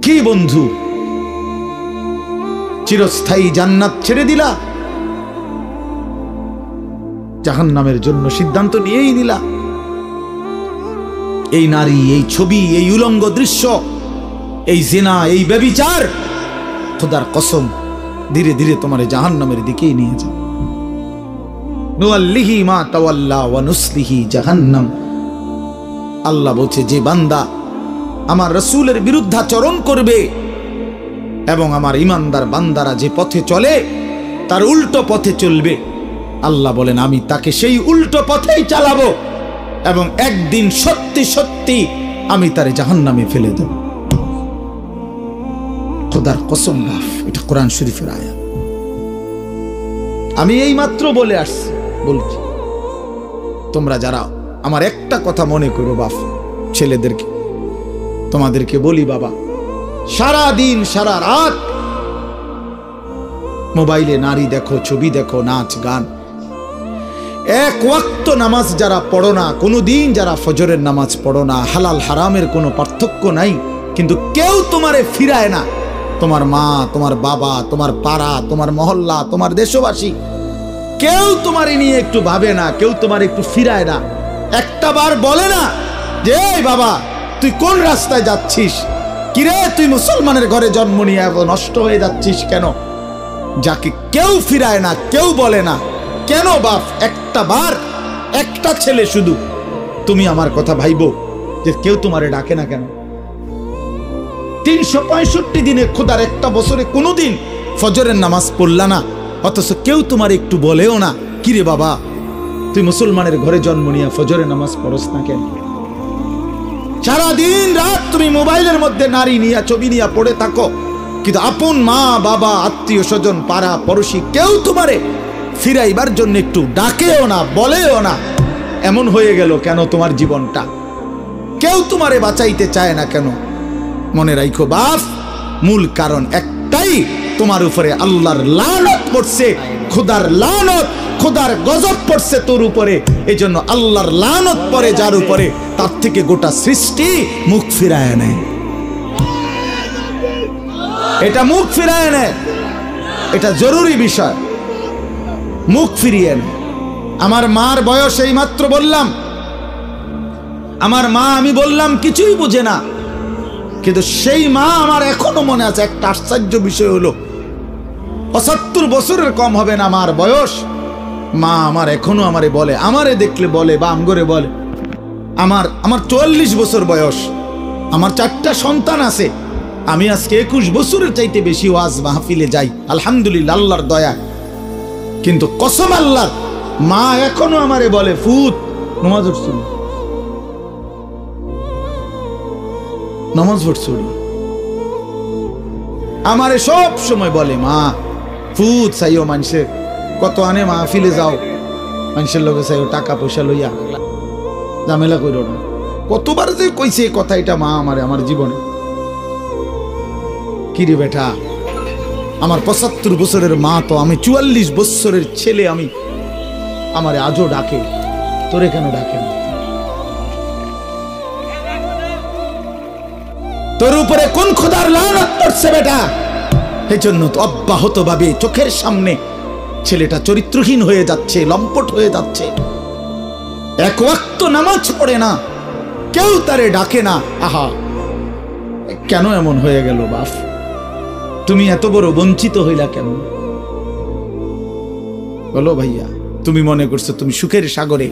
কি বন্ধু, চিরস্থায়ী জান্নাত ছেড়ে দিলা, জাহান্নামের জন্য সিদ্ধান্ত নিয়েই নিলা। এই নারী, এই ছবি, এই উলঙ্গ দৃশ্য, এই জিনা, এই ব্যভিচার, খোদার কসম ধীরে ধীরে তোমার জাহান্নামের দিকেই নিয়ে যাবে। নুআল্লিহি মা তাওয়াল্লা ওয়া নুসলিহি জাহান্নাম। আল্লাহ বলছে, যে বান্দা আমার রাসূলের বিরুদ্ধাচরণ করবে এবং আমার ঈমানদার বান্দারা যে পথে চলে তার উল্টো পথে চলবে, আল্লাহ বলেন আমি তাকে সেই উল্টো পথেই চালাবো এবং একদিন সত্যি সত্যি আমি তারে জাহান্নামে ফেলে দেব। খোদার কসম বাপ, এটা কোরআন শরীফের আয়াত। আমি এই মাত্র বলে আসছি, বলছি তোমরা যারা আমার একটা কথা মনে করো বাপ, ছেলেদেরকে তোমাদেরকে বলি বাবা, সারা দিন সারা রাত মোবাইলে নারী দেখো, ছবি দেখো, নাচ গান, এক ওয়াক্ত নামাজ যারা পড়ো না, কোনোদিন যারা ফজরের নামাজ পড়ো না, হালাল হারামের কোনো পার্থক্য নাই, কিন্তু কেউ তোমারে ফিরায় না। তোমার মা, তোমার বাবা, তোমার পাড়া, তোমার মহল্লা, তোমার দেশবাসী, কেউ তোমারে নিয়ে একটু ভাবে না, কেউ তোমার একটু ফিরায় না। একটা বার বলে না যে এই বাবা তুই কোন রাস্তায় যাচ্ছিস, কিরে তুই মুসলমানের ঘরে জন্ম নিয়ে এখন নষ্ট হয়ে যাচ্ছিস কেন? যাকে কেউ ফিরায় না, কেউ বলে না, কেন বাপ? একটা বার, একটা ছেলে শুধু তুমি আমার কথা ভাইবো যে কেউ তোমারে ডাকে না কেন? 365 দিনে খোদার একটা বছরে কোনোদিন ফজরের নামাজ পড়লা না, অথচ কেউ তোমার একটু বলেও না কিরে বাবা তুই মুসলমানের ঘরে জন্ম নিয়ে ফজরের নামাজ পড়স না কেন? সারাদিন রাত তুমি মোবাইলের মধ্যে নারী নিয়ে, ছবি নিয়ে পড়ে থাকো, কিন্তু আপন মা বাবা, আত্মীয় স্বজন, পাড়া পড়োশি কেউ তোমারে ফিরাইবার জন্য একটু ডাকেও না, বলেও না। এমন হয়ে গেল কেন তোমার জীবনটা? কেউ তোমারে বাঁচাইতে চায় না কেন? মনে রাখো বাপ, মূল কারণ একটাই, তোমার উপরে আল্লাহর লানত পড়ছে, খোদার লানত, খোদার গজব পড়ছে তোর উপরে। এই জন্য আল্লাহর লানত পড়ে যার উপরে, তার থেকে গোটা সৃষ্টি মুখ ফিরায় নেয়। এটা মুখ ফিরায় নেয়, এটা জরুরি বিষয়, মুখ ফিরিয়ে নেয়। আমার মার বয়স এই মাত্র বললাম, আমার মা, আমি বললাম কিছুই বুঝে না, কিন্তু সেই মা আমার এখনো মনে আছে। একটা আশ্চর্য বিষয় হলো 75 বছরের কম হবে না আমার বয়স, মা আমার এখনো আমারে বলে, আমারে দেখলে বলে বা আমগরে বলে, আমার 44 বছর বয়স, আমার 4টা সন্তান আছে, আমি আজকে 21 বছরের চাইতে বেশি ওয়াজ মাহফিলে যাই, আলহামদুলিল্লাহ আল্লাহর দয়া। কিন্তু কসম আল্লাহর, মা এখনো আমারে বলে ফুত নামাজ পড়ছো, নামাজ পড়ছো, আমারে সব সময় বলে মা ফুত চাইও, মানুষের কত আনে মাহফিলে যাও, মানুষের লোকে চাইও টাকা পয়সা লইয়া, ঝামেলা করো না। কতবার যে কইছে এই কথা, এটা মা আমারে আমার জীবনে। কিরে বেটা, আমার 75 বছরের মা তো, আমি 44 বছরের ছেলে, আমি আমারে আজও ডাকে, তোরে কেন ডাকে না? তোর উপরে কোন খোদার লানত পড়ছে বেটা? এই জন্য তো অব্যাহত ভাবে চোখের সামনে ছেলেটা চরিত্রহীন হয়ে যাচ্ছে, লম্পট হয়ে যাচ্ছে, এক ওয়াক্ত নামাজ পড়ে না, কেউ তারে ডাকে না। আহা, কেন এমন হয়ে গেল বাপ? তুমি এত বড় বঞ্চিত হইলা কেন? বলো ভাইয়া, তুমি মনে করছো তুমি সুখের সাগরে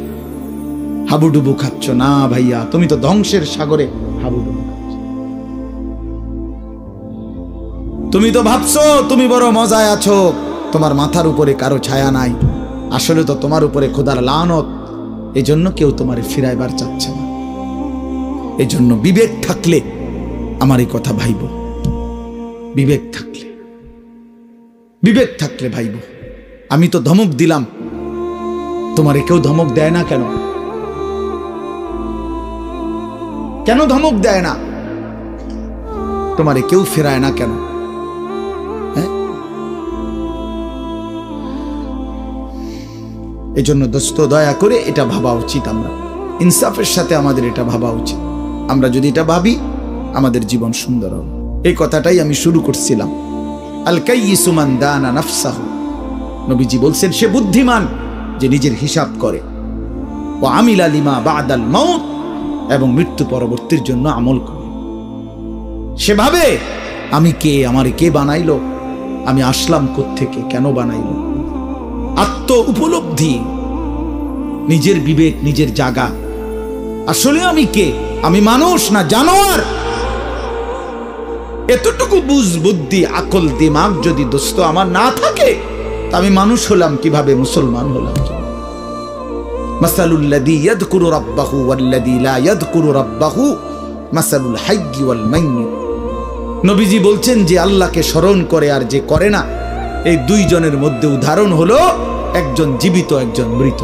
হাবুডুবু খাচ্ছ? না ভাইয়া, তুমি তো ধ্বংসের সাগরে হাবুডুবু খাচ্ছ। তুমি তো ভাবছো তুমি বড় মজায় আছো, তোমার মাথার উপরে কারো ছায়া নাই, আসলে তো তোমার উপরে খোদার লানত। এই জন্য কেউ তোমারে ফিরাইবার চাচ্ছে না। এই জন্য বিবেক থাকলে আমার এই কথা ভাইব, বিবেক থাকলে, বিবেক থাকলে ভাইব। আমি তো ধমক দিলাম, তোমারে কেউ ধমক দেয় না কেন? কেন ধমক দেয় না? তোমারে কেউ ফেরায় না কেন? এই জন্য দোস্ত, দয়া করে এটা ভাবা উচিত, আমরা ইনসাফের সাথে আমাদের এটা ভাবা উচিত। আমরা যদি এটা ভাবি, আমাদের জীবন সুন্দর হবে। এই কথাটাই আমি শুরু করছিলাম। আল কাইয়িসু মান দানা নাফসাহু, নবীজি বলছেন সে বুদ্ধিমান যে নিজের হিসাব করে। ওয়া আমিলা লিমা বাদাল মাউত, এবং মৃত্যু পরবর্তীর জন্য আমল করে। সেভাবে আমি কে, আমারে কে বানাইলো, আমি আসলাম কোত্থেকে, কেন বানাইলো, আত্ম উপলব্ধি, নিজের বিবেক, নিজের জাগা। আসলে আমি কে, আমি মানুষ না জানোয়ার? এতটুকু বুঝ, বুদ্ধি, আকল, দিমাগ যদি দোস্ত আমার না থাকে, তা আমি মানুষ হলাম কিভাবে, মুসলমান হলাম কিভাবে? মাসালুল লাযী ইয়াযকুরু রাব্বাহু ওয়াল্লাযী লা ইয়াযকুরু রাব্বাহু মাসালুল হাইয়্যি ওয়াল মাইয়্যিত। নবীজি বলছেন যে আল্লাহকে স্মরণ করে আর যে করে না, এই দুইজনের মধ্যে উদাহরণ হলো একজন জীবিত, একজন মৃত।